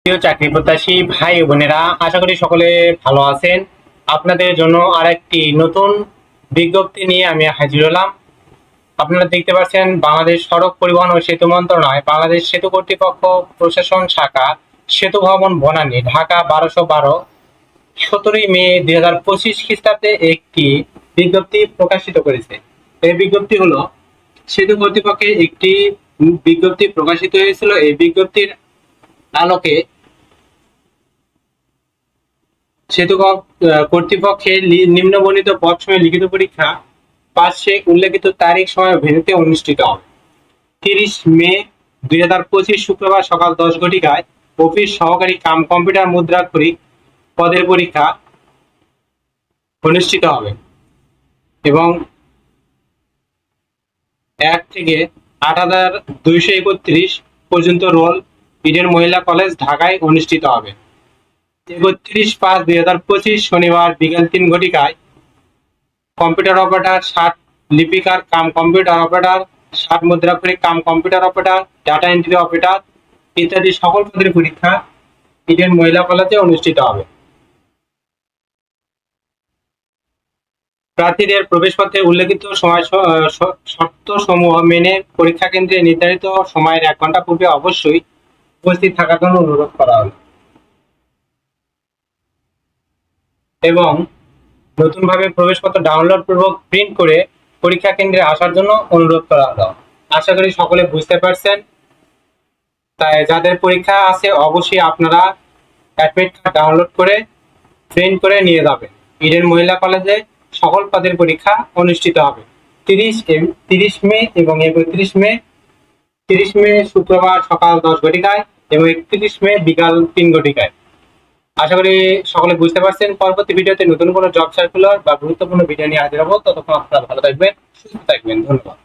প্রিয় চাকরি প্রত্যাশী ভাই ও বোনেরা, আশা করি সকলে ভালো আছেন। আপনাদের জন্য আরেকটি নতুন বিজ্ঞপ্তি নিয়ে আমি হাজির হলাম। আপনারা দেখতে পাচ্ছেন, বাংলাদেশ সড়ক পরিবহন ও সেতু মন্ত্রণালয়, বাংলাদেশ সেতু কর্তৃপক্ষ, প্রশাসন শাখা, সেতু ভবন বনানী, ঢাকা 1212, 17 মে 2025 খ্রিস্টাব্দে একটি বিজ্ঞপ্তি প্রকাশিত করেছে। এই বিজ্ঞপ্তি হলো, সেতু কর্তৃপক্ষের একটি বিজ্ঞপ্তি প্রকাশিত হয়েছিল। এই বিজ্ঞপ্তির আলোকে সেতু কর্তৃপক্ষের নিম্নবর্ণিত পদসমূহে লিখিত পরীক্ষা পাশে উল্লেখিত তারিখ সময় ভেন্যুতে অনুষ্ঠিত হবে। 30 মে 2025 শুক্রবার সকাল 10 ঘটিকায় অফিস সহকারী কাম কম্পিউটার মুদ্রাক্ষরিক পদের পরীক্ষা অনুষ্ঠিত হবে এবং 1 থেকে 8,231 পর্যন্ত রোল ইডেন মহিলা কলেজ, ঢাকায় অনুষ্ঠিত হবে। 31/5/2025 শনিবার বিকেল 3 ঘটিকায় কম্পিউটার অপারেটর, 60 লিপিকার কাম কম্পিউটার অপারেটর, 60 মুদ্রাক্ষরিক cum computer operator, data entry operator ইত্যাদি সকল পদের পরীক্ষা ইডেন মহিলা কলেজে অনুষ্ঠিত হবে। প্রার্থীদের প্রবেশপত্রে উল্লেখিত শর্তসমূহ মেনে পরীক্ষা কেন্দ্রে নির্ধারিত সময়ের 1 ঘন্টা পূর্বে অবশ্যই উপস্থিত থাকার জন্য অনুরোধ করা হবে এবং নতুনভাবে প্রবেশপত্র ডাউনলোড পূর্বক প্রিন্ট করে পরীক্ষা কেন্দ্রে আসার জন্য অনুরোধ করা হলো। আশা করি সকলে বুঝতে পারছেন। তাই যাদের পরীক্ষা আছে অবশ্যই আপনারা অ্যাডমিট কার্ড ডাউনলোড করে প্রিন্ট করে নিয়ে যাবেন। ইডেন মহিলা কলেজে সকল পদের পরীক্ষা অনুষ্ঠিত হবে 30 মে এবং 31 মে শুক্রবার সকাল 10 ঘটিকায় এবং 31 মে বিকাল 3 ঘটিকায়। আশা করি সকলে বুঝতে পারছেন। পরবর্তী ভিডিওতে নতুন কোনো জব সার্কুলার বা গুরুত্বপূর্ণ ভিডিও নিয়ে হাজির হবো। ততক্ষণ আপনারা ভালো থাকবেন, সুস্থ থাকবেন। ধন্যবাদ।